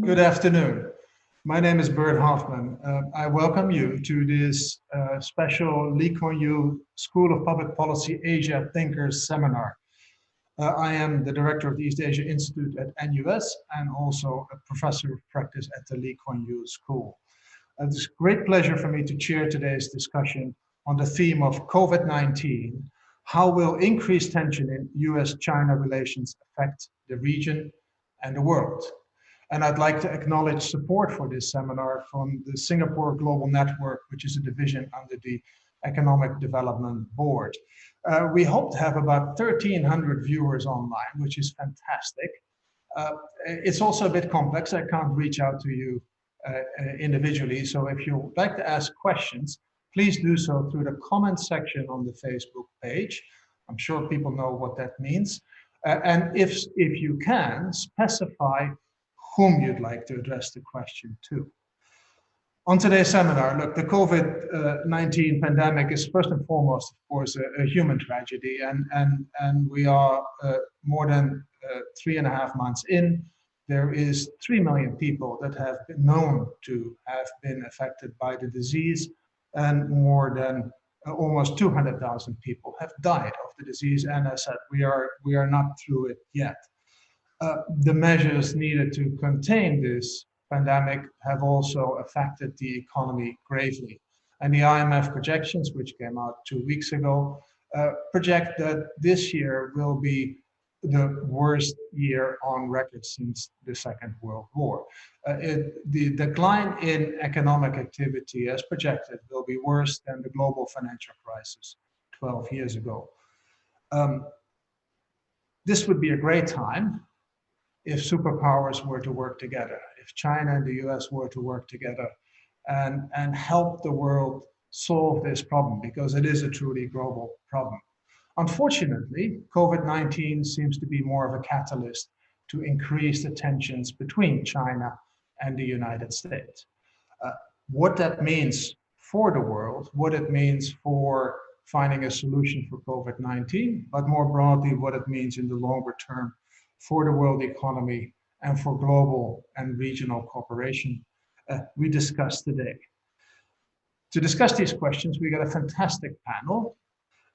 Good afternoon. My name is Bert Hoffman. I welcome you to this special Lee Kuan Yew School of Public Policy Asia Thinkers Seminar. I am the director of the East Asia Institute at NUS and also a professor of practice at the Lee Kuan Yew School. It's a great pleasure for me to chair today's discussion on the theme of COVID-19. How will increased tension in US-China relations affect the region and the world? And I'd like to acknowledge support for this seminar from the Singapore Global Network, which is a division under the Economic Development Board. We hope to have about 1,300 viewers online, which is fantastic. It's also a bit complex. I can't reach out to you individually. So if you would like to ask questions, please do so through the comment section on the Facebook page. I'm sure people know what that means. And if you can, specify whom you'd like to address the question to. On today's seminar, look, the COVID-19 pandemic is first and foremost, of course, a human tragedy, and we are more than 3.5 months in. There is 3 million people that have been known to have been affected by the disease, and more than almost 200,000 people have died of the disease. And as I said, we are not through it yet. The measures needed to contain this pandemic have also affected the economy gravely. And the IMF projections, which came out 2 weeks ago, project that this year will be the worst year on record since the Second World War. The decline in economic activity, as projected, will be worse than the global financial crisis 12 years ago. This would be a great time if superpowers were to work together, if China and the US were to work together and help the world solve this problem, because it is a truly global problem. Unfortunately, COVID-19 seems to be more of a catalyst to increase the tensions between China and the United States. What that means for the world, what it means for finding a solution for COVID-19, but more broadly, what it means in the longer term for the world economy and for global and regional cooperation, we discuss today. To discuss these questions, we got a fantastic panel.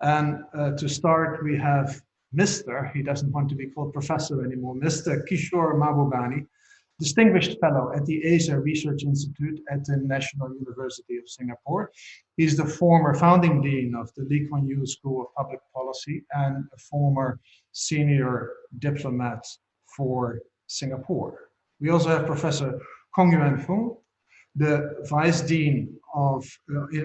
And to start, we have Mr., he doesn't want to be called professor anymore, Mr. Kishore Mahbubani, distinguished fellow at the Asia Research Institute at the National University of Singapore. He's the former founding dean of the Lee Kuan Yew School of Public Policy and a former senior diplomat for Singapore. We also have Professor Khong Foong, the vice dean of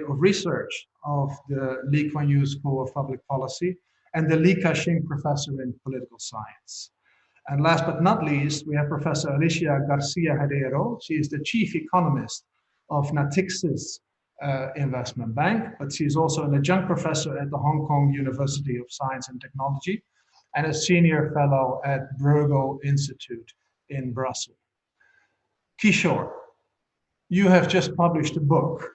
research of the Lee Kuan Yew School of Public Policy and the Shing professor in political science. And last but not least, we have Professor García-Herrero. She is the chief economist of Natixis Investment Bank, but she's also an adjunct professor at the Hong Kong University of Science and Technology and a senior fellow at Bruegel Institute in Brussels. Kishore, you have just published a book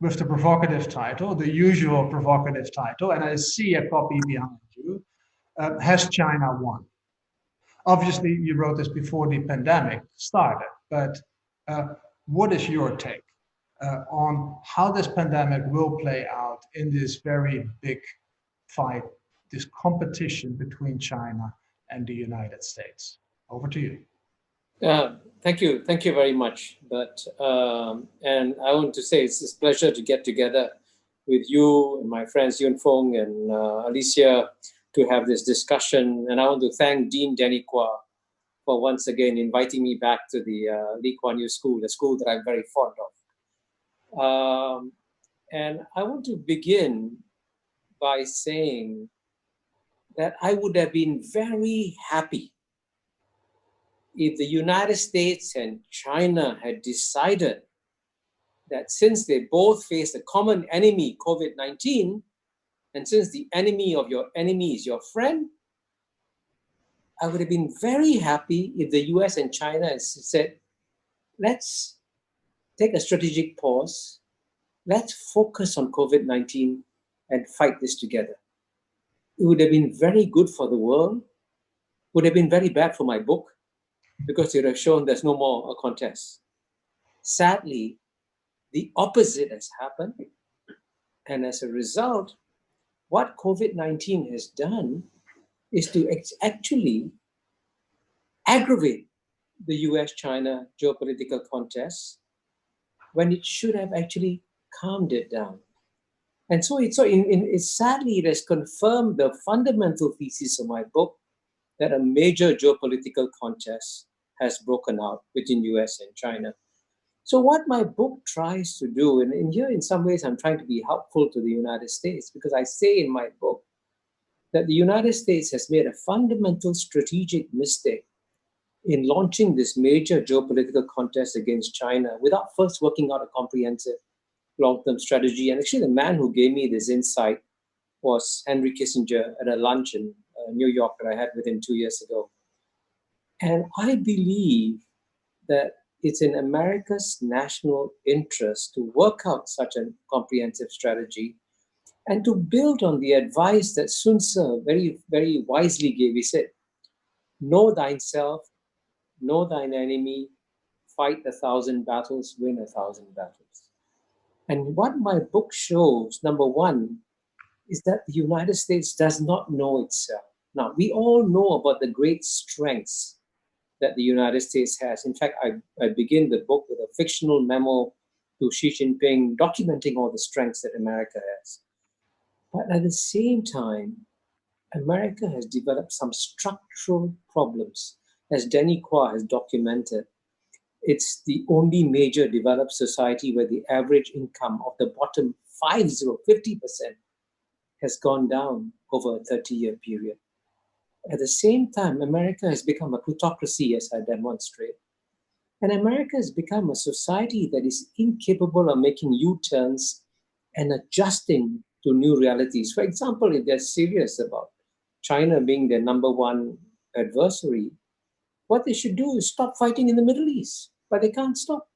with the provocative title, the usual provocative title, and I see a copy behind you, Has China Won? Obviously, you wrote this before the pandemic started, but what is your take on how this pandemic will play out in this very big fight, this competition between China and the United States? Over to you. Thank you very much, Bert. And I want to say it's a pleasure to get together with you and my friends Yuen, Foong, and Alicia to have this discussion. And I want to thank Dean Danny Kwa for once again inviting me back to the Lee Kuan Yew School, the school that I'm very fond of. And I want to begin by saying that I would have been very happy if the United States and China had decided that since they both face a common enemy, COVID-19, and since the enemy of your enemy is your friend, I would have been very happy if the US and China had said, let's take a strategic pause, let's focus on COVID-19 and fight this together. It would have been very good for the world, would have been very bad for my book, because it would have shown there's no more a contest. Sadly, the opposite has happened. And as a result, what COVID-19 has done is to actually aggravate the US-China geopolitical contest when it should have actually calmed it down. And so sadly, it has confirmed the fundamental thesis of my book that a major geopolitical contest has broken out between US and China. So what my book tries to do, and here in some ways I'm trying to be helpful to the United States, because I say in my book that the United States has made a fundamental strategic mistake in launching this major geopolitical contest against China without first working out a comprehensive long-term strategy. And actually the man who gave me this insight was Henry Kissinger at a lunch in New York that I had with him 2 years ago. And I believe that it's in America's national interest to work out such a comprehensive strategy and to build on the advice that Sun Tzu very, very wisely gave. He said, know thyself, know thine enemy, fight 1,000 battles, win 1,000 battles. And what my book shows, number one, is that the United States does not know itself. Now, we all know about the great strengths that the United States has. In fact, I begin the book with a fictional memo to Xi Jinping documenting all the strengths that America has. But at the same time, America has developed some structural problems. As Danny Qua has documented, it's the only major developed society where the average income of the bottom 50% has gone down over a 30-year period. At the same time, America has become a plutocracy, as I demonstrate. And America has become a society that is incapable of making U-turns and adjusting to new realities. For example, if they're serious about China being their number one adversary, what they should do is stop fighting in the Middle East, but they can't stop.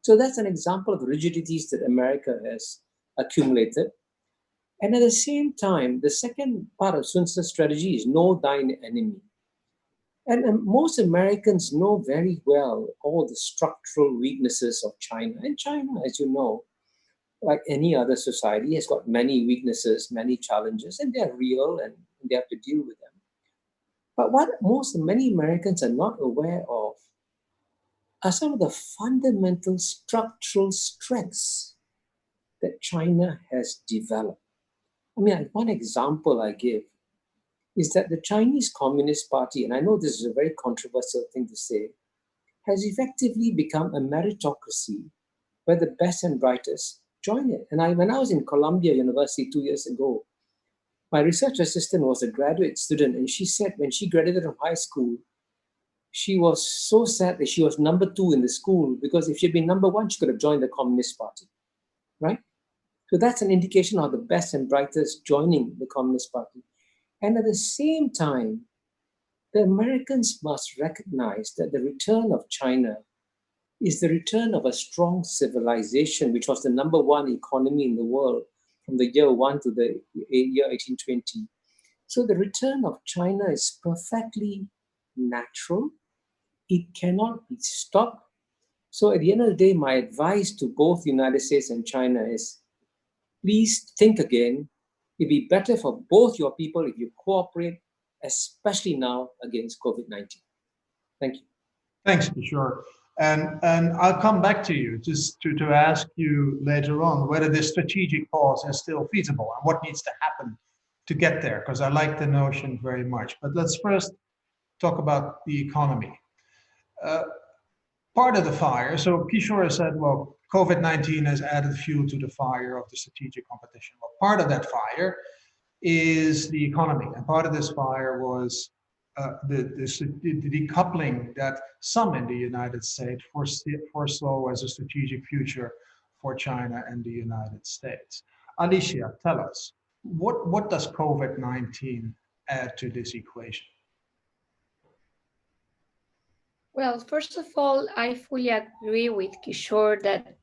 So that's an example of the rigidities that America has accumulated. And at the same time, the second part of Sun Tzu's strategy is know thine enemy. And most Americans know very well all the structural weaknesses of China. And China, as you know, like any other society, has got many weaknesses, many challenges, and they're real and they have to deal with them. But what many Americans are not aware of are some of the fundamental structural strengths that China has developed. I mean, one example I give is that the Chinese Communist Party, and I know this is a very controversial thing to say, has effectively become a meritocracy where the best and brightest join it. And when I was in Columbia University 2 years ago, my research assistant was a graduate student, and she said when she graduated from high school, she was so sad that she was number 2 in the school, because if she'd been number 1, she could have joined the Communist Party, right? So that's an indication of the best and brightest joining the Communist Party. And at the same time, the Americans must recognize that the return of China is the return of a strong civilization, which was the number 1 economy in the world from the year 1 to the year 1820. So the return of China is perfectly natural. It cannot be stopped. So at the end of the day, my advice to both the United States and China is, please think again. It'd be better for both your people if you cooperate, especially now against COVID-19. Thank you. Thanks, Kishore. And I'll come back to you just to ask you later on whether this strategic pause is still feasible and what needs to happen to get there, because I like the notion very much. But let's first talk about the economy. Part of the fire, so Kishore said, well, COVID-19 has added fuel to the fire of the strategic competition. Well, part of that fire is the economy. And part of this fire was the decoupling that some in the United States foresaw as a strategic future for China and the United States. Alicia, tell us, what does COVID-19 add to this equation? Well, first of all, I fully agree with Kishore that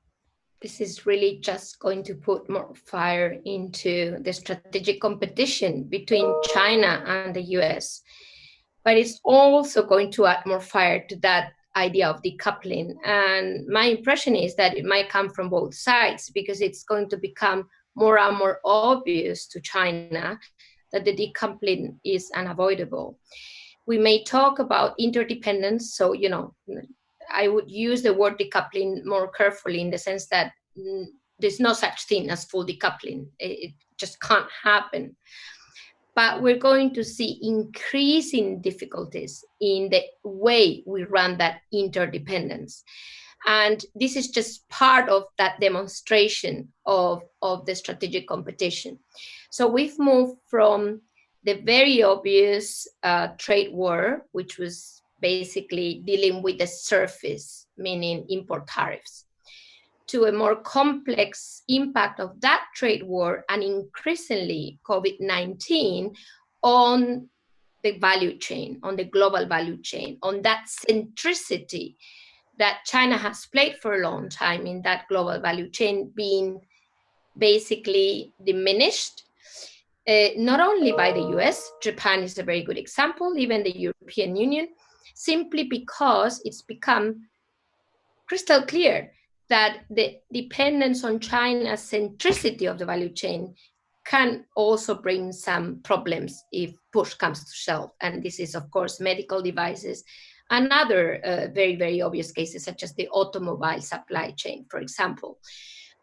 this is really just going to put more fire into the strategic competition between China and the US. but it's also going to add more fire to that idea of decoupling. And my impression is that it might come from both sides, because it's going to become more and more obvious to China that the decoupling is unavoidable. We may talk about interdependence. So, I would use the word decoupling more carefully, in the sense that there's no such thing as full decoupling. It just can't happen. But we're going to see increasing difficulties in the way we run that interdependence. And this is just part of that demonstration of the strategic competition. So we've moved from the very obvious trade war, which was basically dealing with the surface, meaning import tariffs, to a more complex impact of that trade war, and increasingly COVID-19 on the value chain, on the global value chain, on that centricity that China has played for a long time in that global value chain, being basically diminished, not only by the US, Japan is a very good example, even the European Union, simply because it's become crystal clear that the dependence on China's centricity of the value chain can also bring some problems if push comes to shove. And this is, of course, medical devices and other very, very obvious cases, such as the automobile supply chain, for example,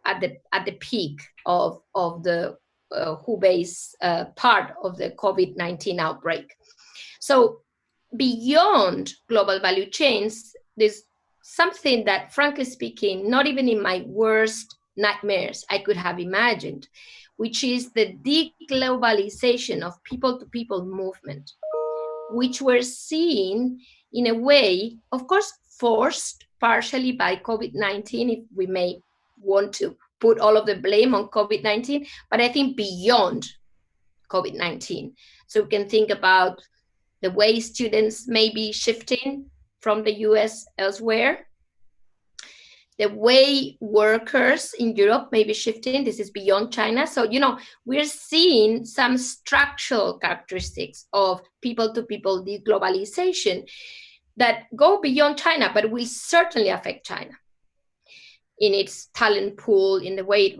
at the peak of the Hubei's part of the COVID-19 outbreak. So beyond global value chains, there's something that, frankly speaking, not even in my worst nightmares I could have imagined, which is the deglobalization of people-to-people movement, which we're seeing in a way, of course, forced partially by COVID-19, if we may want to put all of the blame on COVID-19, but I think beyond COVID-19. So we can think about the way students may be shifting from the US elsewhere, the way workers in Europe may be shifting. This is beyond China. So, we're seeing some structural characteristics of people-to-people deglobalization that go beyond China, but will certainly affect China in its talent pool, in the way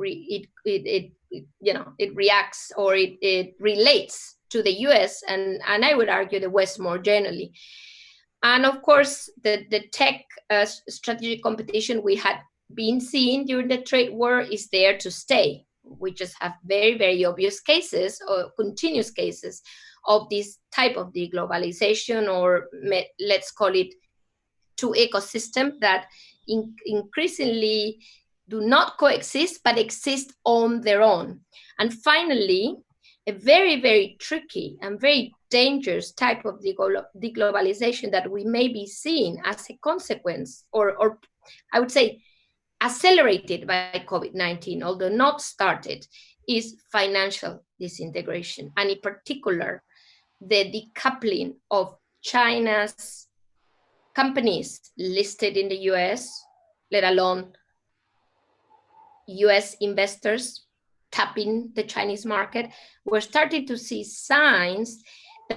it reacts or it relates to the US and I would argue the West more generally. And of course, the tech strategic competition we had been seeing during the trade war is there to stay. We just have very, very obvious cases or continuous cases of this type of deglobalization, or let's call it two ecosystems that increasingly do not coexist, but exist on their own. And finally, a very, very tricky and very dangerous type of deglobalization that we may be seeing as a consequence, or I would say accelerated by COVID-19, although not started, is financial disintegration. And in particular, the decoupling of China's companies listed in the US, let alone US investors tapping the Chinese market. We're starting to see signs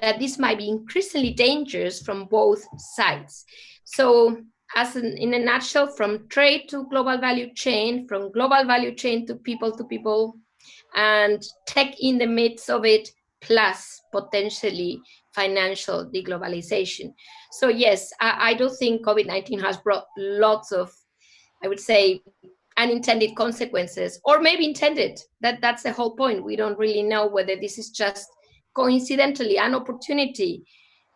that this might be increasingly dangerous from both sides. So in a nutshell, from trade to global value chain, from global value chain to people, and tech in the midst of it, plus potentially financial deglobalization. So yes, I do think COVID-19 has brought lots of, I would say, unintended consequences, or maybe intended. That's the whole point. We don't really know whether this is just coincidentally an opportunity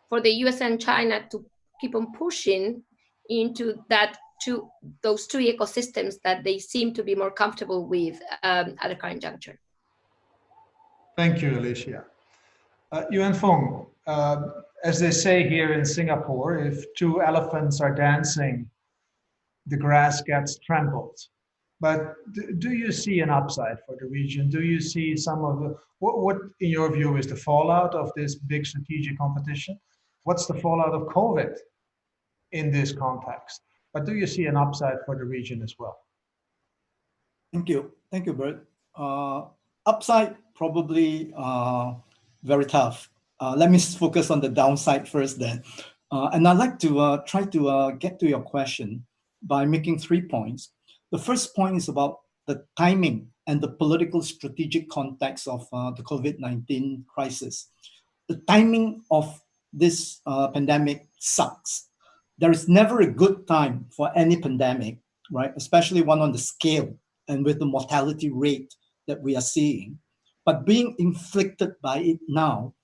for the US and China to keep on pushing into those two ecosystems that they seem to be more comfortable with at the current juncture. Thank you, Alicia. Yuen Foong, as they say here in Singapore, if two elephants are dancing, the grass gets trampled. But do you see an upside for the region? Do you see some of the, what in your view is the fallout of this big strategic competition? What's the fallout of COVID in this context? But do you see an upside for the region as well? Thank you, Bert. Upside probably very tough Let me focus on the downside first then. And I'd like to try to get to your question by making 3 points. The first point is about the timing and the political strategic context of the COVID-19 crisis. The timing of this pandemic sucks. There is never a good time for any pandemic, right? Especially one on the scale and with the mortality rate that we are seeing. But being inflicted by it now,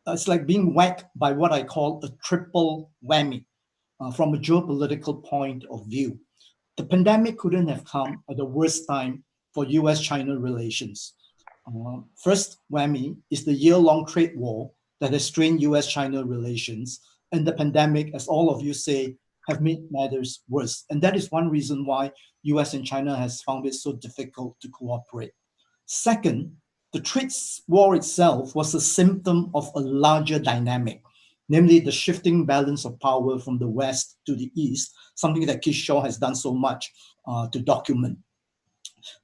it's like being whacked by what I call a triple whammy from a geopolitical point of view. The pandemic couldn't have come at the worst time for US-China relations. First whammy is the year-long trade war that has strained US-China relations, and the pandemic, as all of you say, have made matters worse. And that is one reason why US and China has found it so difficult to cooperate. Second, the trade war itself was a symptom of a larger dynamic, namely the shifting balance of power from the West to the East, something that Kishore has done so much to document.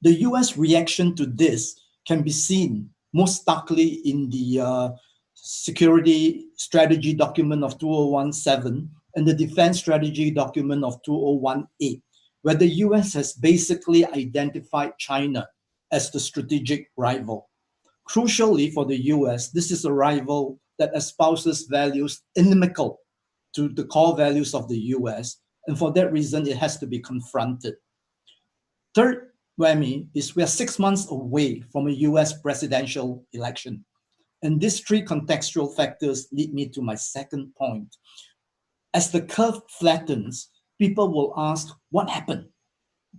The US reaction to this can be seen most starkly in the security strategy document of 2017 and the defense strategy document of 2018, where the US has basically identified China as the strategic rival. Crucially for the US, this is a rival that espouses values inimical to the core values of the US, and for that reason, it has to be confronted. Third whammy is we are 6 months away from a US presidential election. And these 3 contextual factors lead me to my second point. As the curve flattens, people will ask, what happened?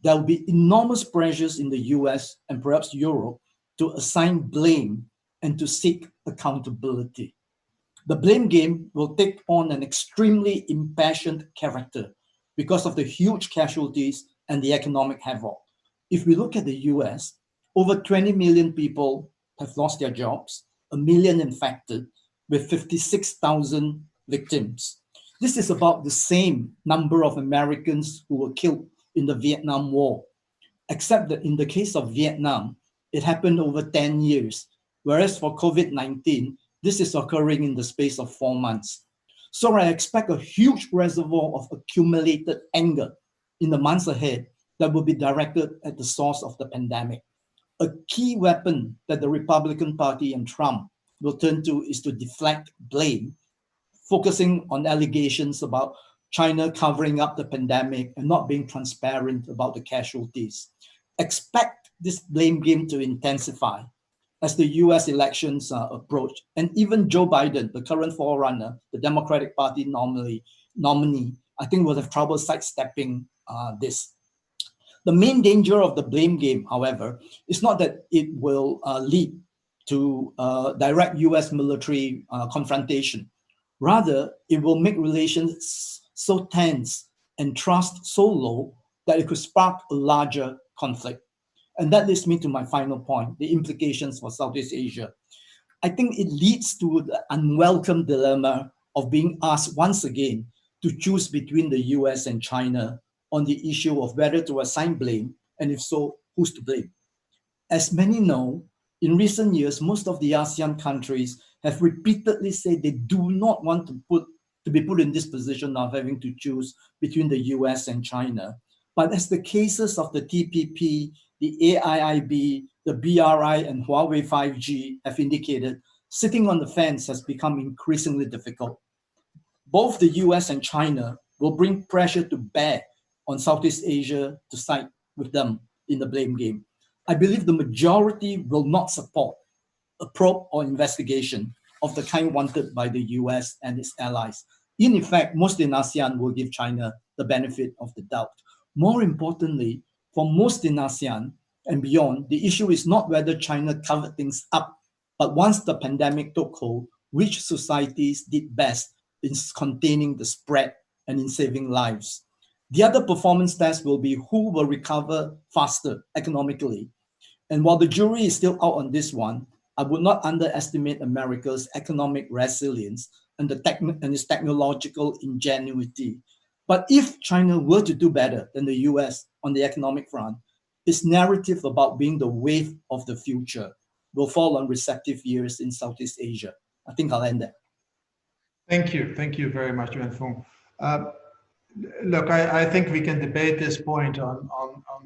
There will be enormous pressures in the US and perhaps Europe to assign blame and to seek accountability. The blame game will take on an extremely impassioned character because of the huge casualties and the economic havoc. If we look at the US, over 20 million people have lost their jobs, 1 million infected, with 56,000 victims. This is about the same number of Americans who were killed in the Vietnam War, except that in the case of Vietnam, it happened over 10 years, whereas for COVID-19, this is occurring in the space of 4 months. So I expect a huge reservoir of accumulated anger in the months ahead that will be directed at the source of the pandemic. A key weapon that the Republican Party and Trump will turn to is to deflect blame, focusing on allegations about China covering up the pandemic and not being transparent about the casualties. Expect this blame game to intensify as the US elections approach. And even Joe Biden, the current forerunner, the Democratic Party nominee, I think will have trouble sidestepping this. The main danger of the blame game, however, is not that it will lead to direct US military confrontation. Rather, it will make relations so tense and trust so low that it could spark a larger conflict. And that leads me to my final point, the implications for Southeast Asia. I think it leads to the unwelcome dilemma of being asked once again to choose between the US and China on the issue of whether to assign blame, and if so, who's to blame. As many know, in recent years, most of the ASEAN countries have repeatedly said they do not want to be put in this position of having to choose between the US and China. But as the cases of the TPP, the AIIB, the BRI, and Huawei 5G have indicated, sitting on the fence has become increasingly difficult. Both the US and China will bring pressure to bear on Southeast Asia to side with them in the blame game. I believe the majority will not support a probe or investigation of the kind wanted by the US and its allies. In effect, most in ASEAN will give China the benefit of the doubt. More importantly, for most in ASEAN and beyond, the issue is not whether China covered things up, but once the pandemic took hold, which societies did best in containing the spread and in saving lives. The other performance test will be who will recover faster economically. And while the jury is still out on this one, I would not underestimate America's economic resilience and its technological ingenuity. But if China were to do better than the US on the economic front, its narrative about being the wave of the future will fall on receptive ears in Southeast Asia. I think I'll end there. Thank you very much, Yuen Foong. Look, I think we can debate this point on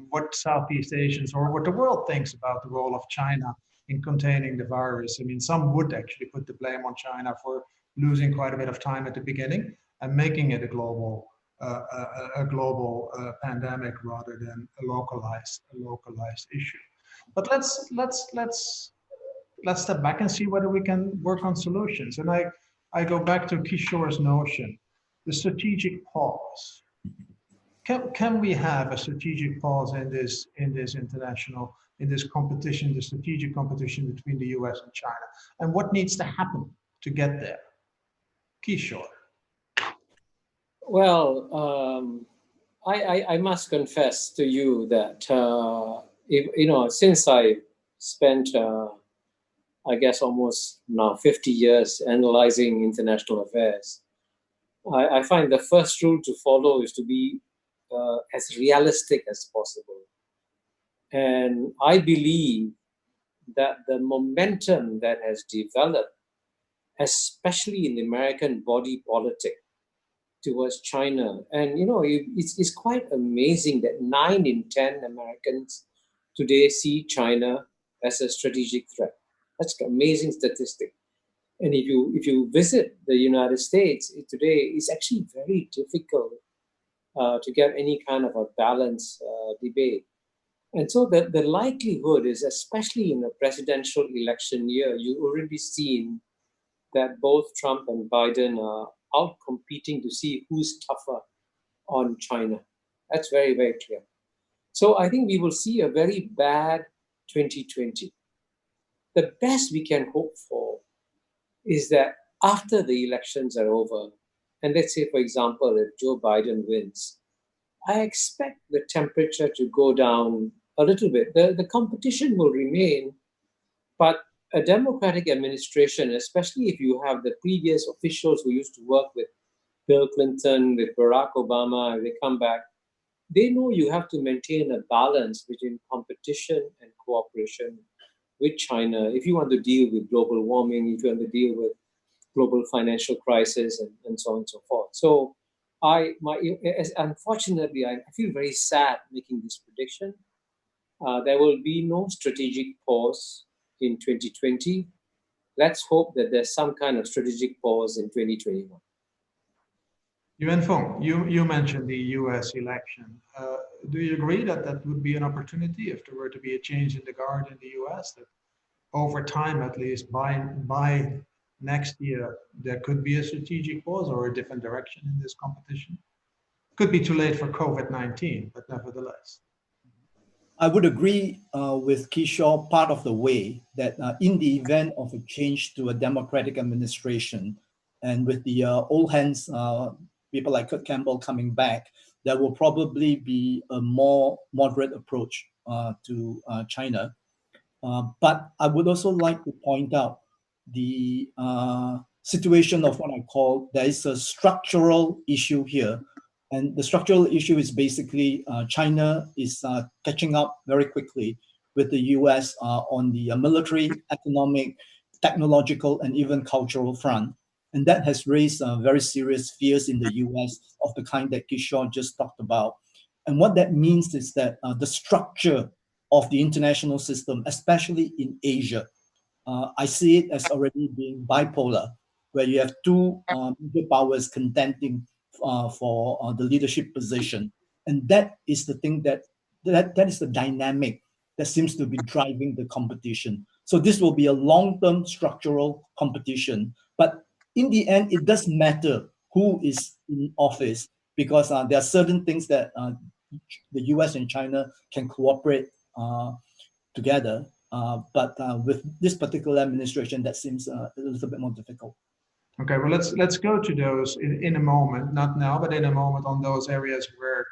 what Southeast Asians or what the world thinks about the role of China in containing the virus. I mean, some would actually put the blame on China for losing quite a bit of time at the beginning and making it a global pandemic rather than a localized issue. But let's step back and see whether we can work on solutions. And I go back to Kishore's notion, the strategic pause. Can we have a strategic pause in this competition, the strategic competition between the US and China? And what needs to happen to get there? Kishore. Well, I must confess to you that since I spent I guess almost now 50 years analyzing international affairs, I find the first rule to follow is to be as realistic as possible. And I believe that the momentum that has developed, especially in the American body politic towards China, and it's quite amazing that 9 in 10 Americans today see China as a strategic threat. That's an amazing statistic. And if you visit the United States today, it's actually very difficult to get any kind of a balanced debate. And so the likelihood is, especially in a presidential election year, you've already seen that both Trump and Biden are out competing to see who's tougher on China. That's very, very clear. So I think we will see a very bad 2020. The best we can hope for is that after the elections are over, and let's say, for example, if Joe Biden wins, I expect the temperature to go down a little bit. The competition will remain, but a Democratic administration, especially if you have the previous officials who used to work with Bill Clinton, with Barack Obama, if they come back, they know you have to maintain a balance between competition and cooperation with China if you want to deal with global warming, if you want to deal with global financial crisis, and so on and so forth. So unfortunately, I feel very sad making this prediction. There will be no strategic pause in 2020. Let's hope that there's some kind of strategic pause in 2021. Yuen Foong, you mentioned the US election. Do you agree that that would be an opportunity if there were to be a change in the guard in the US, that over time, at least by next year, there could be a strategic pause or a different direction in this competition? Could be too late for COVID-19, but nevertheless. I would agree with Kishore part of the way that in the event of a change to a Democratic administration, and with the old hands, people like Kurt Campbell coming back, there will probably be a more moderate approach to China. But I would also like to point out the situation of what I call, there is a structural issue here. And the structural issue is basically China is catching up very quickly with the US on the military, economic, technological, and even cultural front. And that has raised very serious fears in the US of the kind that Kishore just talked about. And what that means is that the structure of the international system, especially in Asia, I see it as already being bipolar, where you have two major powers contending for the leadership position. And that is the thing that is the dynamic that seems to be driving the competition. So this will be a long-term structural competition. But in the end, it doesn't matter who is in office, because there are certain things that the US and China can cooperate together. But with this particular administration, that seems a little bit more difficult. Okay, well, let's go to those in a moment, not now, but in a moment, on those areas where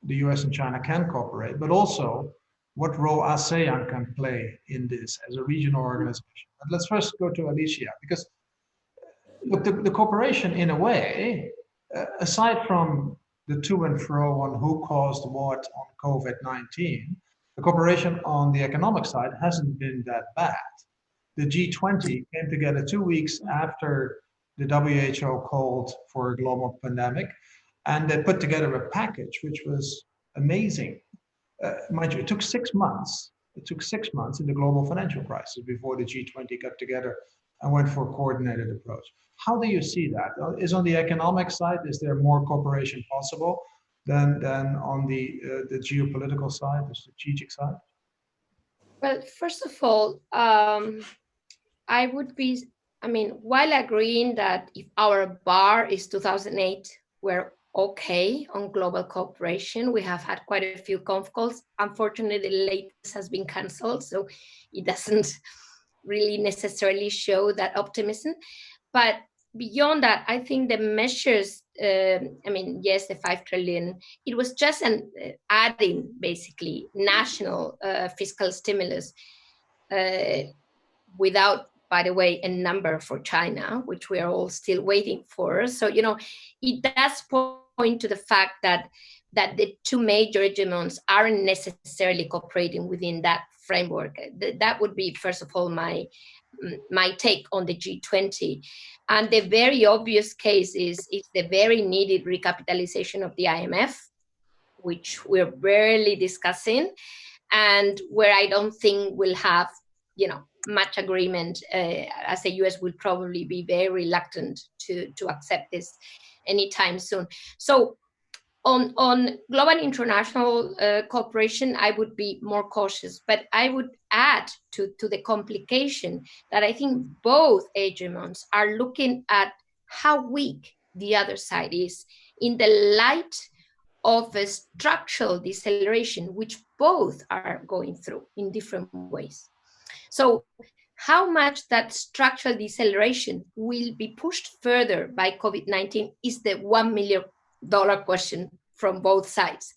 the US and China can cooperate, but also what role ASEAN can play in this as a regional organization. But let's first go to Alicia, because look, the cooperation in a way, aside from the to and fro on who caused what on COVID-19, the cooperation on the economic side hasn't been that bad. the G20 came together 2 weeks after the WHO called for a global pandemic, and they put together a package which was amazing. Mind you, it took 6 months. It took 6 months in the global financial crisis before the G20 got together and went for a coordinated approach. How do you see that? Is on the economic side, is there more cooperation possible than on the geopolitical side, the strategic side? Well, first of all, while agreeing that if our bar is 2008, we're okay on global cooperation. We have had quite a few conf calls. Unfortunately, the latest has been canceled, so it doesn't really necessarily show that optimism. But beyond that, I think the measures, yes, the 5 trillion, it was just an adding, basically, national fiscal stimulus without, by the way, a number for China, which we are all still waiting for. So, it does point to the fact that the two major hegemons aren't necessarily cooperating within that framework. That would be, first of all, my take on the G20. And the very obvious case is the very needed recapitalization of the IMF, which we're barely discussing, and where I don't think we'll have, much agreement, as the US will probably be very reluctant to accept this anytime soon. So on global international cooperation, I would be more cautious, but I would add to the complication that I think both hegemons are looking at how weak the other side is in the light of a structural deceleration, which both are going through in different ways. So how much that structural deceleration will be pushed further by COVID-19 is the $1 million question from both sides.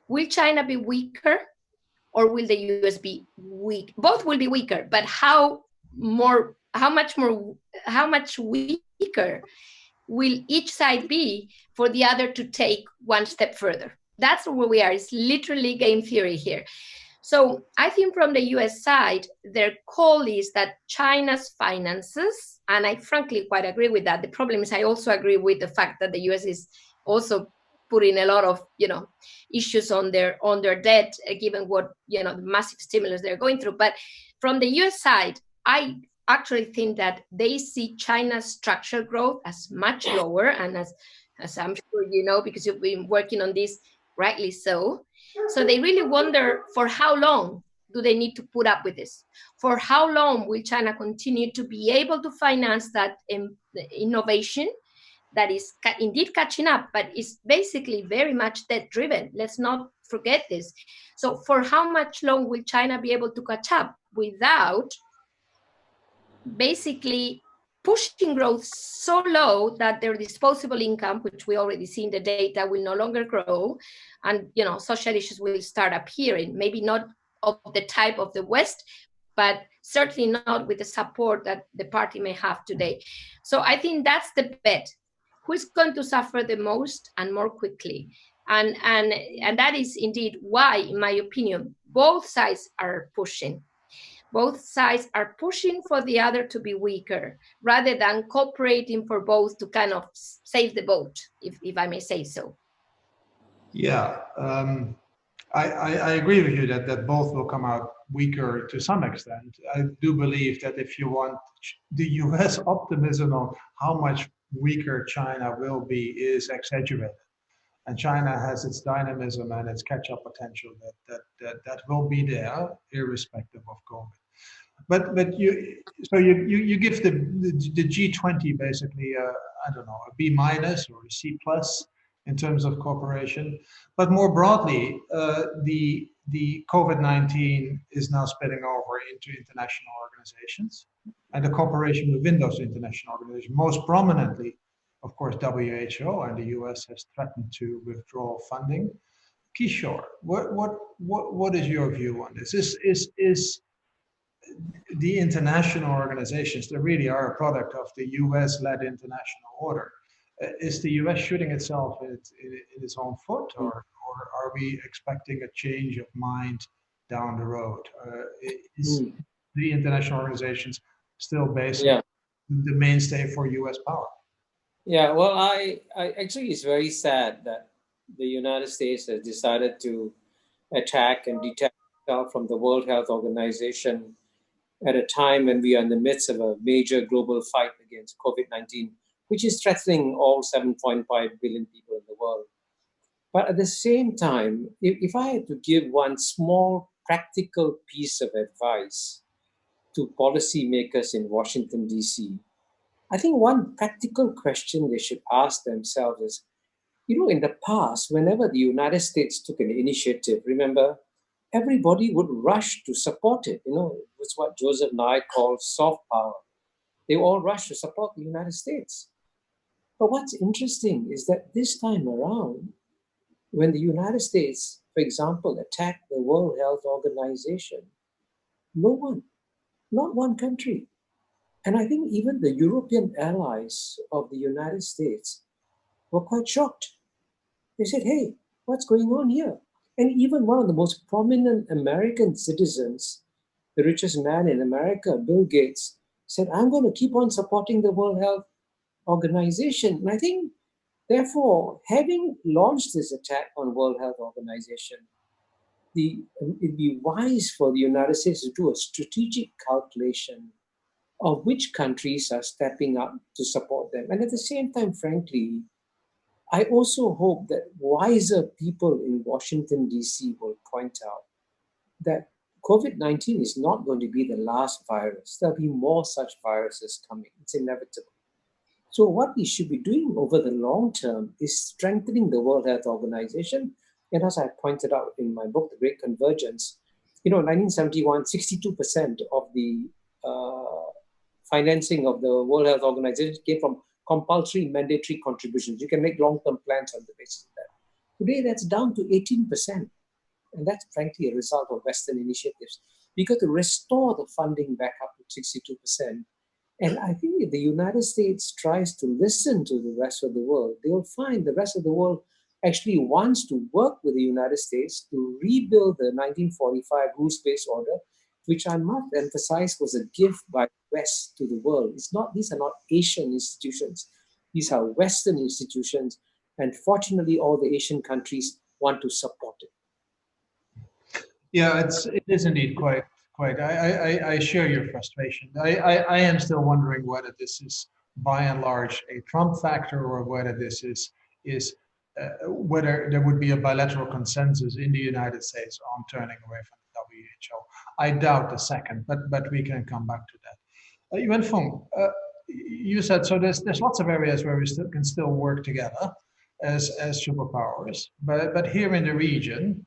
Will China be weaker or will the US be weak? Both will be weaker, but how much weaker will each side be for the other to take one step further? That's where we are. It's literally game theory here. So I think from the US side, their call is that China's finances, and I frankly quite agree with that. The problem is I also agree with the fact that the US is also putting a lot of, issues on their debt, given what, the massive stimulus they're going through. But from the US side, I actually think that they see China's structural growth as much lower, and as I'm sure you know, because you've been working on this, rightly so. So they really wonder, for how long do they need to put up with this? For how long will China continue to be able to finance that innovation that is indeed catching up, but is basically very much debt-driven? Let's not forget this. So for how much long will China be able to catch up without basically pushing growth so low that their disposable income, which we already see in the data, will no longer grow, and social issues will start appearing, maybe not of the type of the West, but certainly not with the support that the party may have today. So I think that's the bet. Who's going to suffer the most and more quickly? And that is indeed why, in my opinion, both sides are pushing. Both sides are pushing for the other to be weaker, rather than cooperating for both to kind of save the boat, if I may say so. Yeah, I agree with you that both will come out weaker to some extent. I do believe that if you want the US optimism on how much weaker China will be is exaggerated. And China has its dynamism and its catch-up potential that will be there, irrespective of COVID. But you give the G20 basically a B minus or a C plus in terms of cooperation. But more broadly, the COVID-19 is now spilling over into international organizations, and the cooperation within those international organizations, most prominently, of course, WHO, and the US has threatened to withdraw funding. Kishore, what is your view on this? Is the international organizations that really are a product of the US-led international order, is the US shooting itself in its own foot, or are we expecting a change of mind down the road? the international organizations still basically Yeah. the mainstay for US power. Yeah, well, I actually, it's very sad that the United States has decided to attack and detach itself from the World Health Organization at a time when we are in the midst of a major global fight against COVID-19, which is threatening all 7.5 billion people in the world. But at the same time, if I had to give one small practical piece of advice to policymakers in Washington, D.C., I think one practical question they should ask themselves is, in the past, whenever the United States took an initiative, remember, everybody would rush to support it. It's what Joseph Nye called soft power. They all rush to support the United States. But what's interesting is that this time around, when the United States, for example, attacked the World Health Organization, no one, not one country, and I think even the European allies of the United States were quite shocked. They said, hey, what's going on here? And even one of the most prominent American citizens, the richest man in America, Bill Gates, said, I'm going to keep on supporting the World Health Organization. And I think, therefore, having launched this attack on World Health Organization, it'd be wise for the United States to do a strategic calculation of which countries are stepping up to support them. And at the same time, frankly, I also hope that wiser people in Washington, D.C. will point out that COVID-19 is not going to be the last virus. There'll be more such viruses coming. It's inevitable. So what we should be doing over the long term is strengthening the World Health Organization. And as I pointed out in my book, The Great Convergence, in 1971, 62% of the financing of the World Health Organization came from compulsory mandatory contributions. You can make long-term plans on the basis of that. Today, that's down to 18%. And that's frankly a result of Western initiatives. We got to restore the funding back up to 62%. And I think if the United States tries to listen to the rest of the world, they'll find the rest of the world actually wants to work with the United States to rebuild the 1945 rules-based order, which I must emphasize was a gift by the West to the world. These are not Asian institutions. These are Western institutions. And fortunately, all the Asian countries want to support it. Yeah, it is indeed quite. I share your frustration. I am still wondering whether this is by and large a Trump factor or whether this is whether there would be a bilateral consensus in the United States on turning away from the WHO. I doubt the second, but we can come back to that. Yuen Foong, you said so. There's lots of areas where we can still work together as superpowers, but here in the region.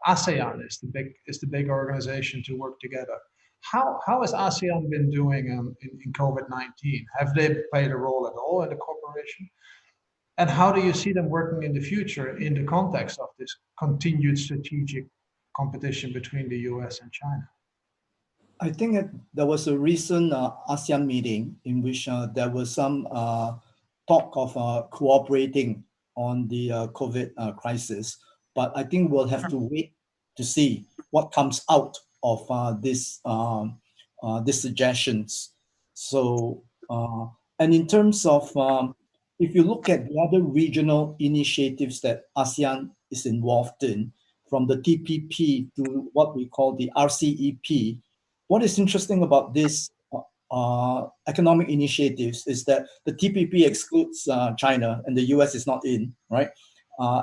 ASEAN is the big organization to work together. How has ASEAN been doing in COVID-19? Have they played a role at all in the cooperation? And how do you see them working in the future in the context of this continued strategic competition between the US and China? I think there was a recent ASEAN meeting in which there was some talk of cooperating on the COVID crisis. But I think we'll have to wait to see what comes out of these suggestions. So, and in terms of, if you look at the other regional initiatives that ASEAN is involved in, from the TPP to what we call the RCEP, what is interesting about this economic initiatives is that the TPP excludes China and the US is not in, right?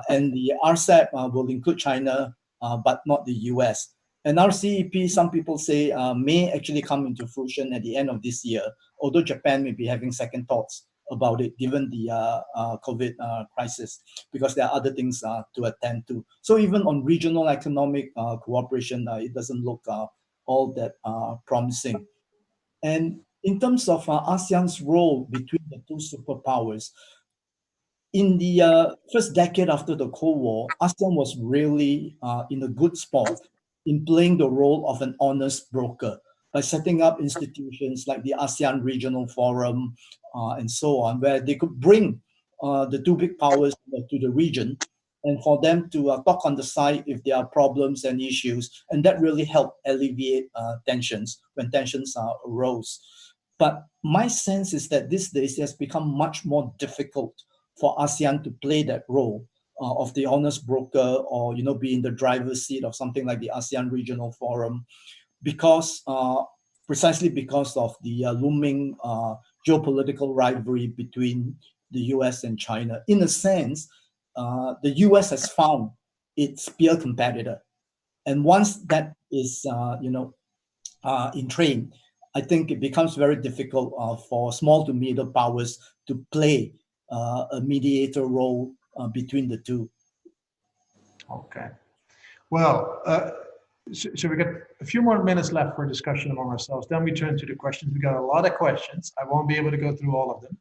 And the RCEP will include China, but not the US. And RCEP, some people say, may actually come into fruition at the end of this year, although Japan may be having second thoughts about it, given the COVID crisis, because there are other things to attend to. So even on regional economic cooperation, it doesn't look all that promising. And in terms of ASEAN's role between the two superpowers, in the first decade after the Cold War, ASEAN was really in a good spot in playing the role of an honest broker by setting up institutions like the ASEAN Regional Forum and so on, where they could bring the two big powers to the region and for them to talk on the side if there are problems and issues, and that really helped alleviate tensions when tensions arose. But my sense is that these days it has become much more difficult for ASEAN to play that role of the honest broker, or be in the driver's seat of something like the ASEAN Regional Forum, because precisely because of the looming geopolitical rivalry between the US and China. In a sense, the US has found its peer competitor. And once that is, in train, I think it becomes very difficult for small to middle powers to play a mediator role between the two. Okay. Well, so we got a few more minutes left for discussion among ourselves. Then we turn to the questions. We got a lot of questions. I won't be able to go through all of them,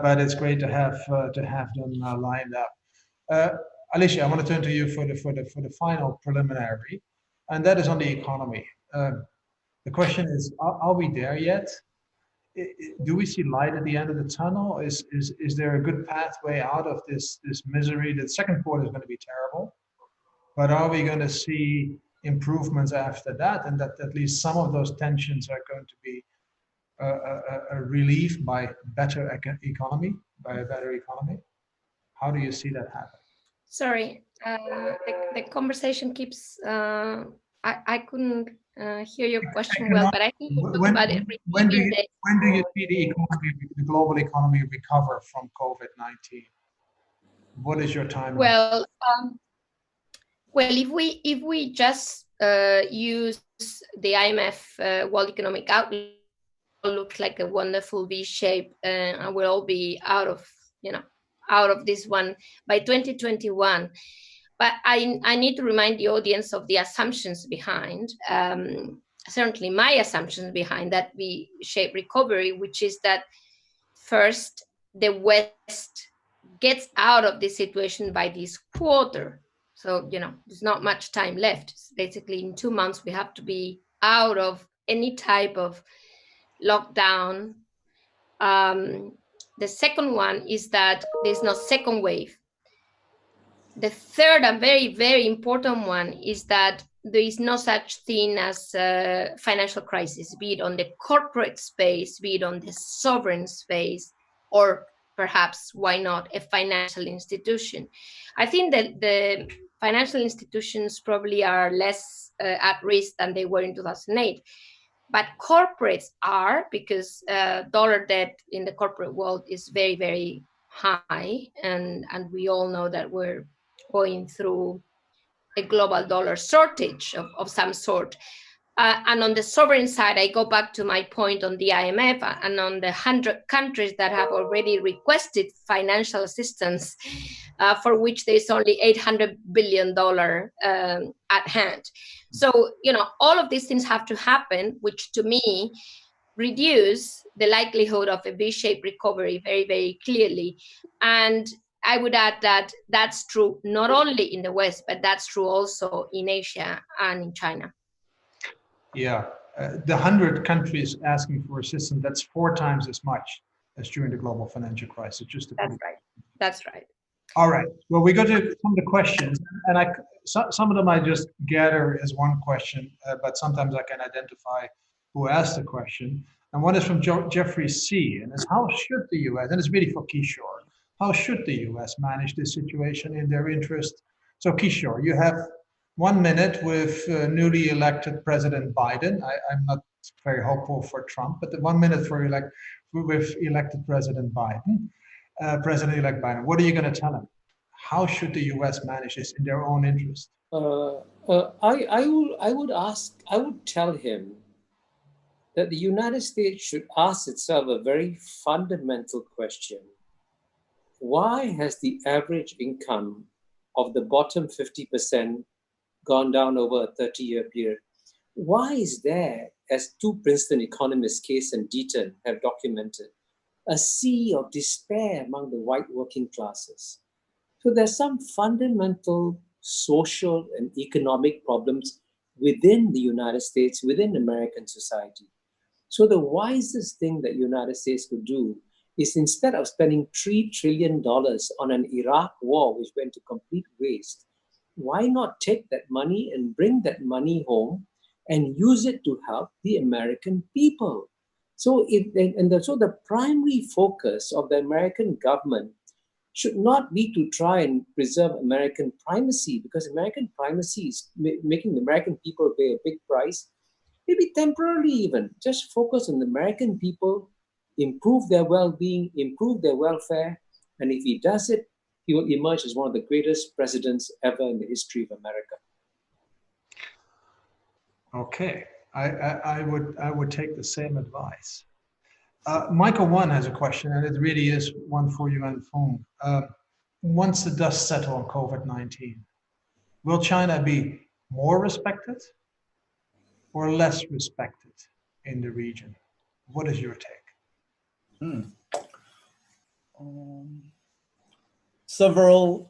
but it's great to have them lined up. Alicia, I want to turn to you for the final preliminary, and that is on the economy. The question is, are we there yet? Do we see light at the end of the tunnel? Is there a good pathway out of this misery? The second quarter is going to be terrible, but are we going to see improvements after that, and that at least some of those tensions are going to be relieved by a better economy? How do you see that happen? Sorry, the conversation keeps. I couldn't hear your question well, but I think you talked about it. When do you see the global economy recover from COVID-19? What is your timeline? Well, if we just use the IMF World Economic Outlook, looks like a wonderful V shape, and we'll all be out of this one by 2021. But I need to remind the audience of the assumptions behind, certainly my assumptions behind that V-shaped recovery, which is that first, the West gets out of this situation by this quarter. So, there's not much time left. Basically, in 2 months, we have to be out of any type of lockdown. The second one is that there's no second wave. The third and very, very important one is that there is no such thing as a financial crisis, be it on the corporate space, be it on the sovereign space, or perhaps, why not, a financial institution. I think that the financial institutions probably are less at risk than they were in 2008. But corporates are, because dollar debt in the corporate world is very, very high. And we all know that we're going through a global dollar shortage of some sort. And on the sovereign side, I go back to my point on the IMF and on the 100 countries that have already requested financial assistance, for which there's only $800 billion at hand. So, all of these things have to happen, which to me reduce the likelihood of a V-shaped recovery very, very clearly. And I would add that that's true not only in the West, but that's true also in Asia and in China. Yeah, the 100 countries asking for assistance, that's 4 times as much as during the global financial crisis. That's right. All right. Well, we go to some of the questions, and some of them I just gather as one question, but sometimes I can identify who asked the question. And one is from Jeffrey C. And it's, how should the U.S., and it's really for Kishore, how should the U.S. manage this situation in their interest? So Kishore, you have 1 minute with newly elected President Biden. I'm not very hopeful for Trump, but the 1 minute with elected President Biden, President-elect Biden. What are you going to tell him? How should the U.S. manage this in their own interest? I would tell him that the United States should ask itself a very fundamental question. Why has the average income of the bottom 50% gone down over a 30-year period? Why is there, as 2 Princeton economists, Case and Deaton, have documented, a sea of despair among the white working classes? So there's some fundamental social and economic problems within the United States, within American society. So the wisest thing that the United States could do is instead of spending $3 trillion on an Iraq war, which went to complete waste, why not take that money and bring that money home and use it to help the American people? So the primary focus of the American government should not be to try and preserve American primacy, because American primacy is making the American people pay a big price. Maybe temporarily even, just focus on the American people, improve their well-being, improve their welfare, and if he does it, he will emerge as one of the greatest presidents ever in the history of America. Okay, I would take the same advice. Michael One has a question, and it really is one for you and Foong. Once the dust settles on COVID-19, will China be more respected or less respected in the region? What is your take? Several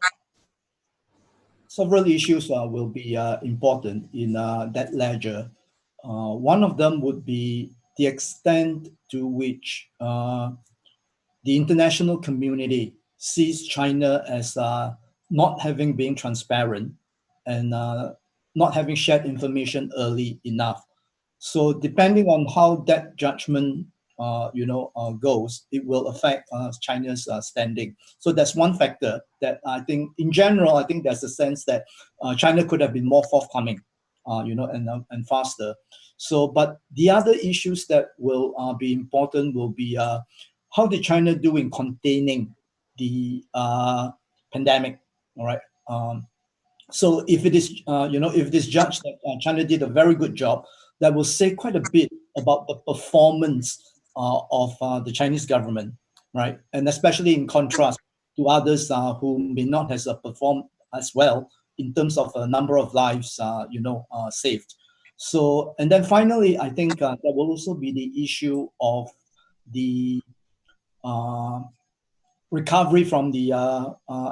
issues will be important in that ledger. One of them would be the extent to which the international community sees China as not having been transparent and not having shared information early enough. So depending on how that judgment goes, it will affect China's standing. So that's one factor that I think, in general, I think there's a sense that China could have been more forthcoming, and faster. So, but the other issues that will be important will be how did China do in containing the pandemic? All right. So if it is, if it is judged that China did a very good job, that will say quite a bit about the performance of the Chinese government, right? And especially in contrast to others who may not have performed as well in terms of a number of lives, saved. So, and then finally, I think there will also be the issue of the recovery from the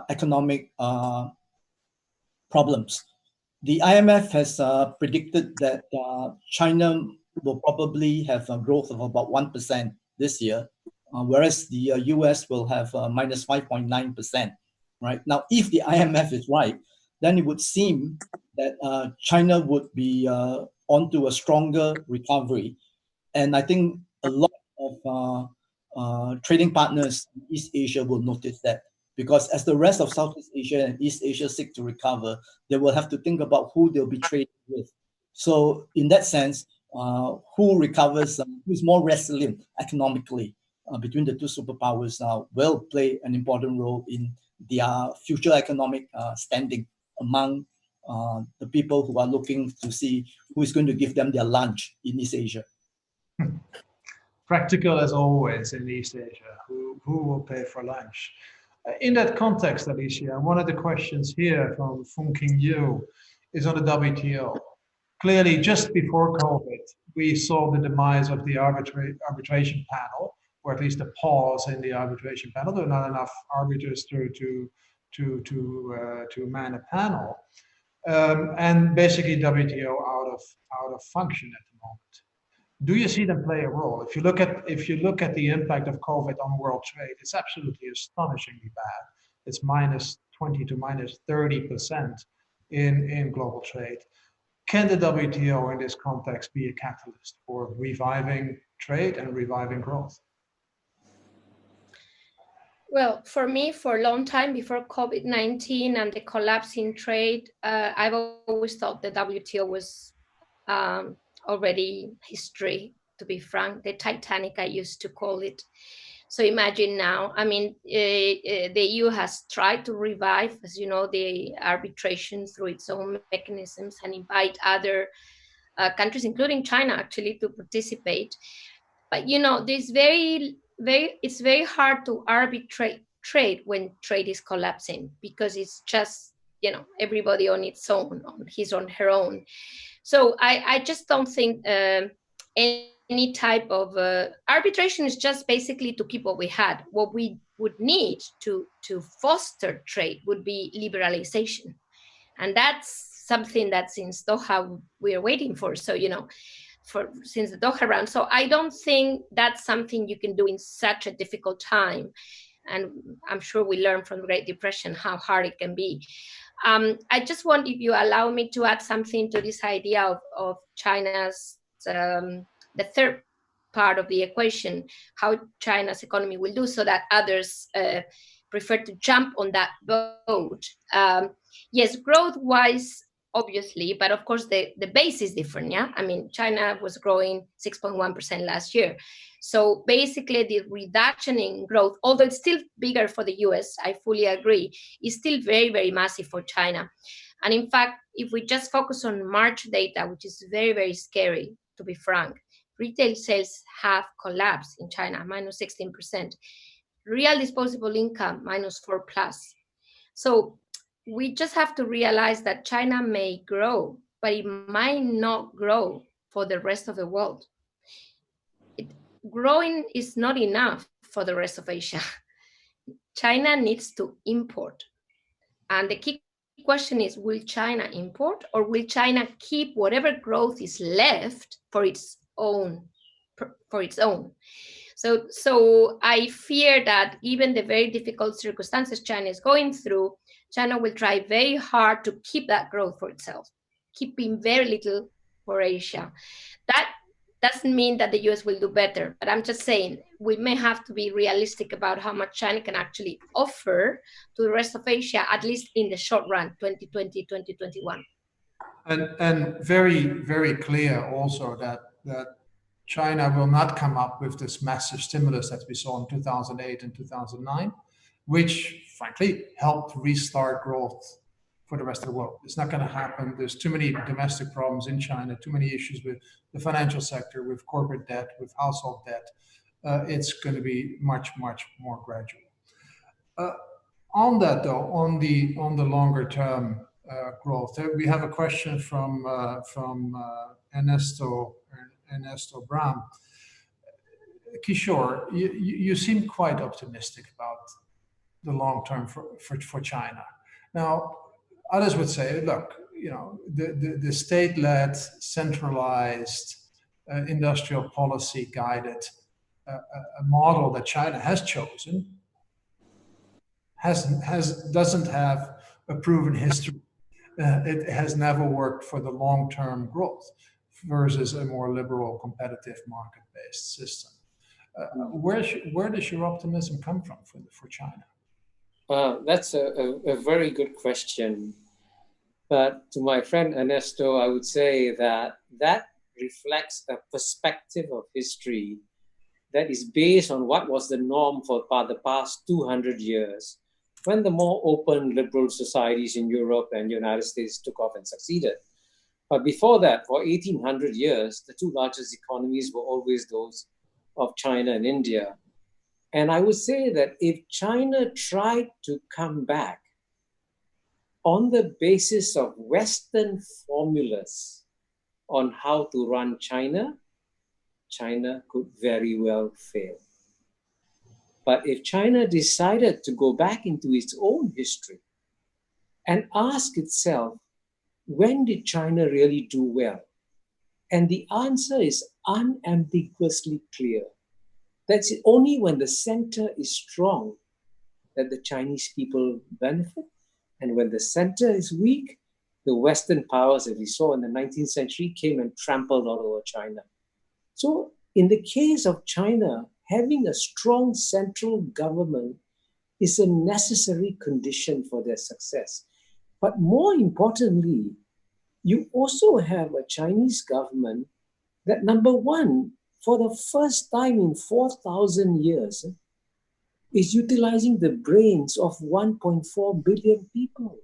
economic problems. The IMF has predicted that China will probably have a growth of about 1% this year, whereas the US will have minus 5.9%. Right now, if the IMF is right, then it would seem that China would be onto a stronger recovery, and I think a lot of trading partners in East Asia will notice that. Because as the rest of Southeast Asia and East Asia seek to recover, they will have to think about who they'll be trading with. So in that sense, who recovers, who is more resilient economically between the two superpowers will play an important role in their future economic standing among the people who are looking to see who is going to give them their lunch in East Asia. Practical as always in East Asia. Who will pay for lunch? In that context, Alicia, one of the questions here from Foong King Yu is on the WTO. Clearly, just before COVID, we saw the demise of the arbitration panel, or at least a pause in the arbitration panel. There are not enough arbiters to man a panel, and basically WTO out of function at the moment. Do you see them play a role? If you look at the impact of COVID on world trade, it's absolutely astonishingly bad. It's minus 20 to minus 30% in global trade. Can the WTO in this context be a catalyst for reviving trade and reviving growth? Well, for me, for a long time before COVID-19 and the collapse in trade, I've always thought the WTO was already history, to be frank, the Titanic, I used to call it. So imagine now, I mean, the EU has tried to revive, as you know, the arbitration through its own mechanisms and invite other countries, including China, actually, to participate. But, it's very hard to arbitrate trade when trade is collapsing, because it's just, everybody on its own, on her own. So I just don't think any type of arbitration is just basically to keep what we had. What we would need to foster trade would be liberalization. And that's something that's in Doha we're waiting for. So, since the Doha round. So I don't think that's something you can do in such a difficult time. And I'm sure we learned from the Great Depression how hard it can be. I just want, if you allow me to add something to this idea of China's, the third part of the equation, how China's economy will do, so that others prefer to jump on that boat. Yes, growth-wise, obviously, but of course the base is different, yeah? I mean, China was growing 6.1% last year. So basically the reduction in growth, although it's still bigger for the US, I fully agree, is still very, very massive for China. And in fact, if we just focus on March data, which is very, very scary, to be frank, retail sales have collapsed in China, minus 16%. Real disposable income, minus 4+. So we just have to realize that China may grow, but it might not grow for the rest of the world. Growing is not enough for the rest of Asia. China needs to import. And the key question is, will China import, or will China keep whatever growth is left for its own? So I fear that given the very difficult circumstances China is going through, China will try very hard to keep that growth for itself, keeping very little for Asia. That doesn't mean that the US will do better, but I'm just saying we may have to be realistic about how much China can actually offer to the rest of Asia, at least in the short run, 2020, 2021. And very, very clear also that China will not come up with this massive stimulus that we saw in 2008 and 2009, which frankly helped restart growth for the rest of the world. It's not going to happen. There's too many domestic problems in China, too many issues with the financial sector, with corporate debt, with household debt. It's going to be much, much more gradual. On that though, on the longer term growth, we have a question from Ernesto Brown. Kishore, you seem quite optimistic about the long term for China. Now, others would say, look, you know, the state-led, centralized, industrial policy guided a model that China has chosen doesn't have a proven history. It has never worked for the long-term growth versus a more liberal, competitive, market-based system. Where does your optimism come from for China? That's a very good question. But to my friend Ernesto, I would say that reflects a perspective of history that is based on what was the norm for the past 200 years, when the more open liberal societies in Europe and the United States took off and succeeded. But before that, for 1800 years, the two largest economies were always those of China and India. And I would say that if China tried to come back on the basis of Western formulas on how to run China, China could very well fail. But if China decided to go back into its own history and ask itself, when did China really do well? And the answer is unambiguously clear. That's only when the center is strong that the Chinese people benefit. And when the center is weak, the Western powers, as we saw in the 19th century, came and trampled all over China. So in the case of China, having a strong central government is a necessary condition for their success. But more importantly, you also have a Chinese government that, number one, for the first time in 4,000 years, is utilizing the brains of 1.4 billion people.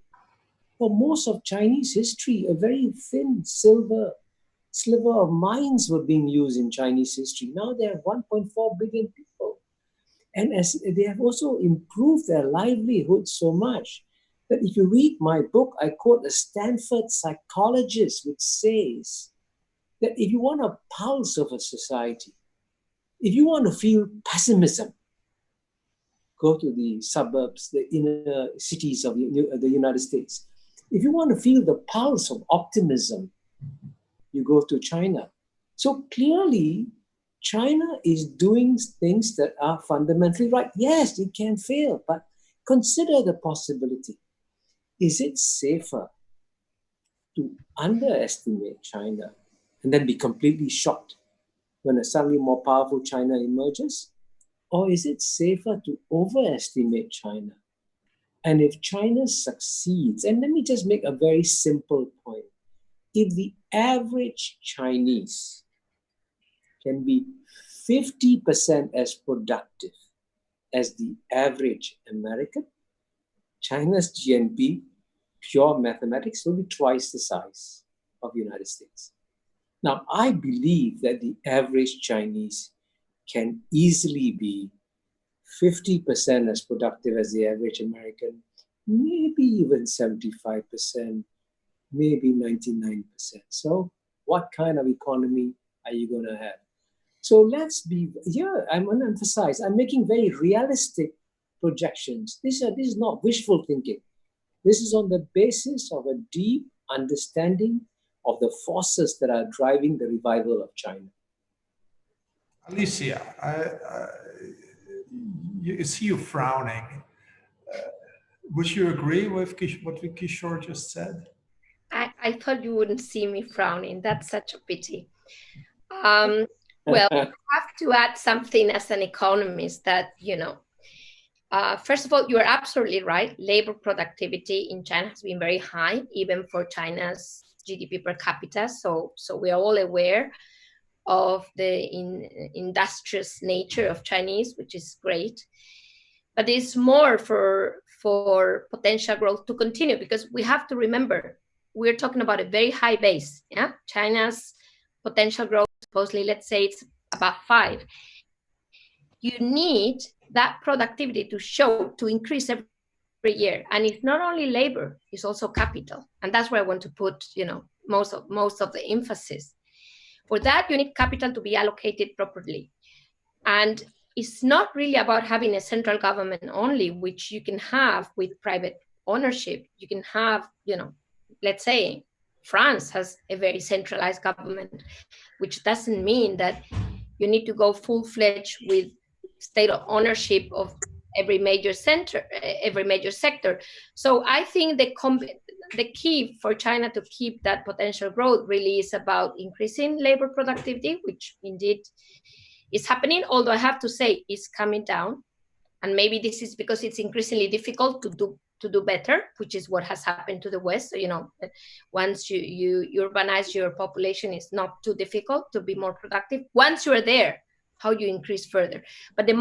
For most of Chinese history, a very thin sliver of minds were being used in Chinese history. Now they have 1.4 billion people. And as they have also improved their livelihood so much that if you read my book, I quote a Stanford psychologist which says that if you want a pulse of a society, if you want to feel pessimism, go to the suburbs, the inner cities of the United States. If you want to feel the pulse of optimism, you go to China. So clearly, China is doing things that are fundamentally right. Yes, it can fail, but consider the possibility. Is it safer to underestimate China and then be completely shocked when a suddenly more powerful China emerges? Or is it safer to overestimate China? And if China succeeds, and let me just make a very simple point. If the average Chinese can be 50% as productive as the average American, China's GNP, pure mathematics, will be twice the size of the United States. Now, I believe that the average Chinese can easily be 50% as productive as the average American, maybe even 75%, maybe 99%. So what kind of economy are you going to have? So let's be, here, I'm going to emphasize, I'm making very realistic projections. This is not wishful thinking. This is on the basis of a deep understanding of the forces that are driving the revival of China. Alicia, you see you frowning. Would you agree with what Kishore just said? I thought you wouldn't see me frowning. That's such a pity. Well, I have to add something as an economist that, first of all, you are absolutely right. Labor productivity in China has been very high, even for China's GDP per capita. So we are all aware of the industrious nature of Chinese, which is great. But there's more for potential growth to continue, because we have to remember, we're talking about a very high base. Yeah, China's potential growth, supposedly, let's say it's about 5. You need that productivity to increase every year, and it's not only labor, it's also capital, and that's where I want to put most of the emphasis. For that, you need capital to be allocated properly, and it's not really about having a central government only, which you can have with private ownership. You can have, let's say France has a very centralized government, which doesn't mean that you need to go full-fledged with state ownership of every major sector. So I think the key for China to keep that potential growth really is about increasing labor productivity, which indeed is happening, although I have to say it's coming down. And maybe this is because it's increasingly difficult to do better, which is what has happened to the West. So, once you urbanize your population, it's not too difficult to be more productive. Once you're there, how you increase further. But the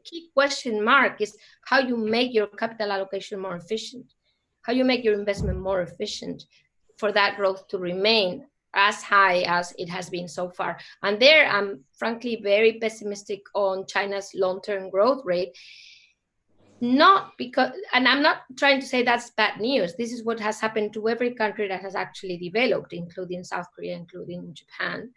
key question mark is how you make your capital allocation more efficient, how you make your investment more efficient for that growth to remain as high as it has been so far. And there, I'm frankly very pessimistic on China's long-term growth rate. Not because, and I'm not trying to say that's bad news. This is what has happened to every country that has actually developed, including South Korea, including Japan.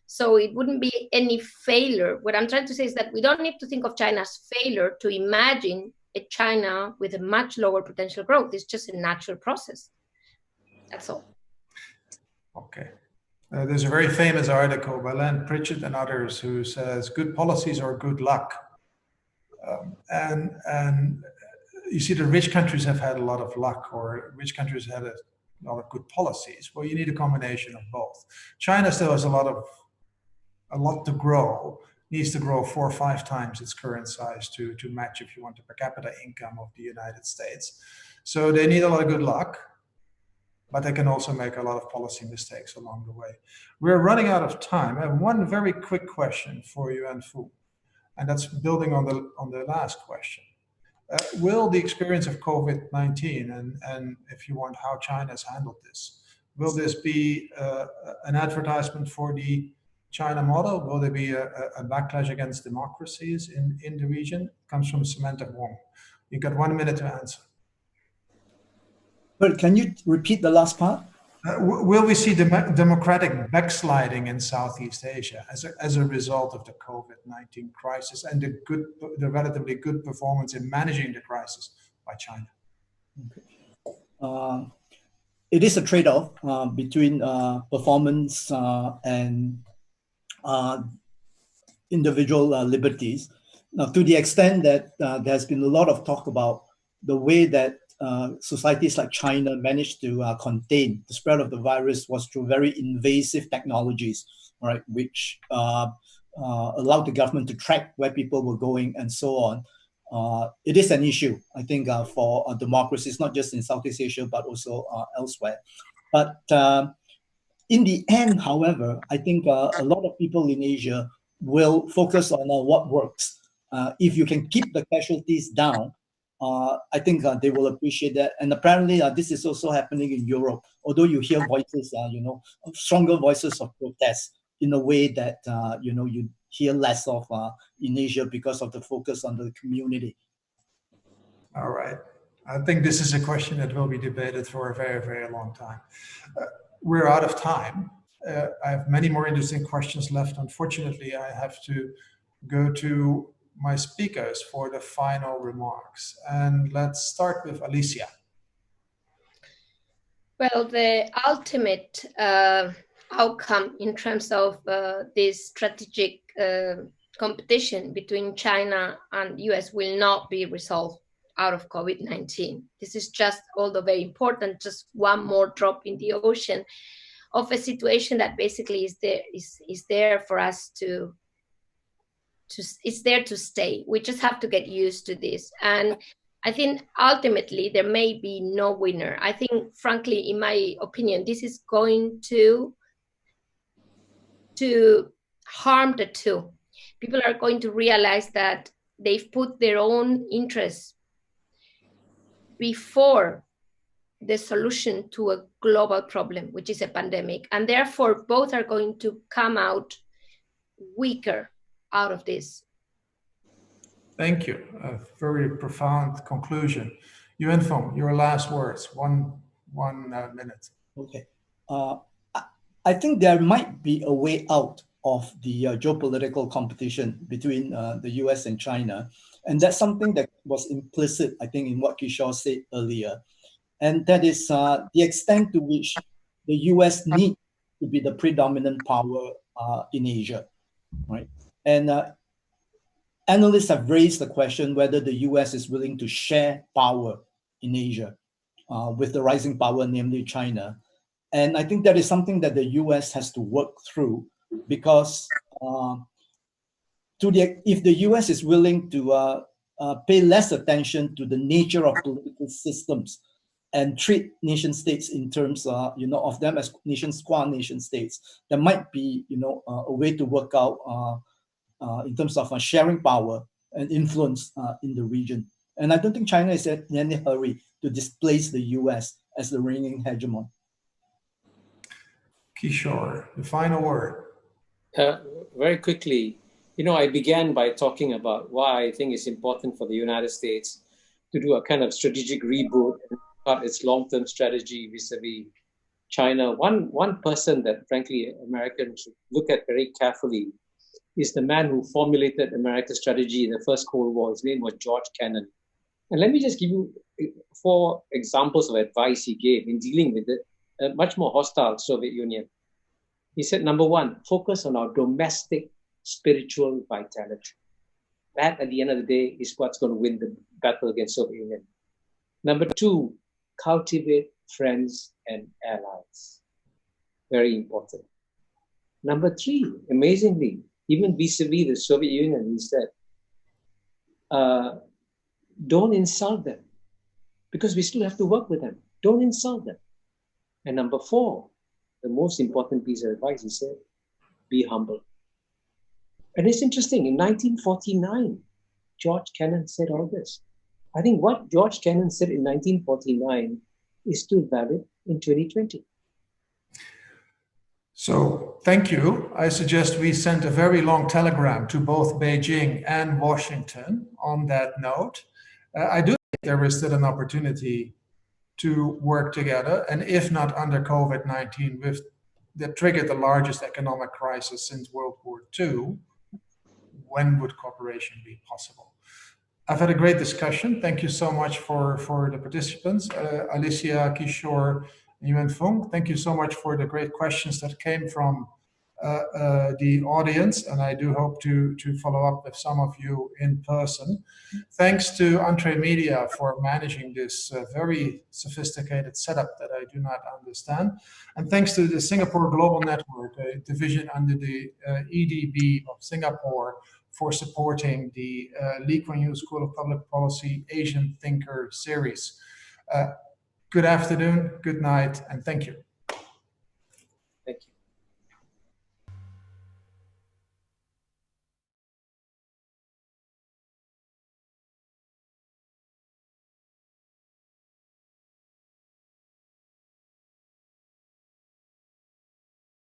So it wouldn't be any failure. What I'm trying to say is that we don't need to think of China's failure to imagine a China with a much lower potential growth. It's just a natural process. That's all. Okay. There's a very famous article by Len Pritchett and others who says good policies are good luck. And you see the rich countries have had a lot of luck, or rich countries had a lot of good policies. Well, you need a combination of both. China still has a lot to grow, needs to grow 4 or 5 times its current size to match, if you want, the per capita income of the United States. So they need a lot of good luck, but they can also make a lot of policy mistakes along the way. We're running out of time. I have one very quick question for you and Foong, and that's building on the last question. Will the experience of COVID-19 and if you want, how China's handled this, will this be an advertisement for the China model? Will there be a backlash against democracies in the region? It comes from Samantha Wong. You've got 1 minute to answer. But can you repeat the last part? Will we see democratic backsliding in Southeast Asia as a result of the COVID-19 crisis and the relatively good performance in managing the crisis by China? Okay. it is a trade-off between performance and individual liberties. Now, to the extent that there's been a lot of talk about the way that societies like China managed to contain the spread of the virus was through very invasive technologies, right, which allowed the government to track where people were going and so on. It is an issue, I think, for democracies, not just in Southeast Asia, but also elsewhere. But in the end, however, I think a lot of people in Asia will focus on what works. If you can keep the casualties down, I think they will appreciate that. And apparently, this is also happening in Europe. Although you hear voices, stronger voices of protest in a way that you hear less of in Asia because of the focus on the community. All right. I think this is a question that will be debated for a very, very long time. We're out of time. I have many more interesting questions left. Unfortunately, I have to go to my speakers for the final remarks. And let's start with Alicia. Well, the ultimate outcome in terms of this strategic competition between China and US will not be resolved out of COVID-19. This is just, although very important, just one more drop in the ocean of a situation that basically is there for us to it's there to stay. We just have to get used to this. And I think ultimately there may be no winner. I think, frankly, in my opinion, this is going to harm the two. People are going to realize that they've put their own interests before the solution to a global problem, which is a pandemic. And therefore, both are going to come out weaker out of this. Thank you. A very profound conclusion. Yuen Foong, your last words, one minute. Okay. I think there might be a way out of the geopolitical competition between the US and China. And that's something that was implicit, I think, in what Kishore said earlier. And that is the extent to which the US needs to be the predominant power in Asia, right? And analysts have raised the question whether the US is willing to share power in Asia with the rising power, namely China. And I think that is something that the US has to work through, because if the US is willing to pay less attention to the nature of political systems and treat nation states in terms of them as nations, Kuan nation states, there might be a way to work out in terms of sharing power and influence in the region. And I don't think China is in any hurry to displace the US as the reigning hegemon. Kishore, the final word. Very quickly, I began by talking about why I think it's important for the United States to do a kind of strategic reboot and start its long-term strategy vis-a-vis China. One person that, frankly, Americans should look at very carefully is the man who formulated America's strategy in the first Cold War. His name was George Kennan. And let me just give you 4 examples of advice he gave in dealing with a much more hostile Soviet Union. He said, number 1, focus on our domestic spiritual vitality. That, at the end of the day, is what's going to win the battle against Soviet Union. Number 2, cultivate friends and allies. Very important. Number 3, amazingly, even vis-a-vis the Soviet Union, he said, don't insult them, because we still have to work with them. Don't insult them. And number 4, the most important piece of advice, he said, be humble. And it's interesting, in 1949, George Kennan said all this. I think what George Kennan said in 1949 is still valid in 2020. So thank you. I suggest we send a very long telegram to both Beijing and Washington on that note. I do think there is still an opportunity to work together, and if not under COVID-19, that triggered the largest economic crisis since World War II, when would cooperation be possible? I've had a great discussion. Thank you so much for the participants. Alicia, Kishore, Yuen Foong. Thank you so much for the great questions that came from the audience, and I do hope to follow up with some of you in person. Thanks to Entre Media for managing this very sophisticated setup that I do not understand. And thanks to the Singapore Global Network, a division under the EDB of Singapore, for supporting the Lee Kuan Yew School of Public Policy Asian Thinker series. Good afternoon, good night, and thank you. Thank you.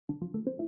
Thank you.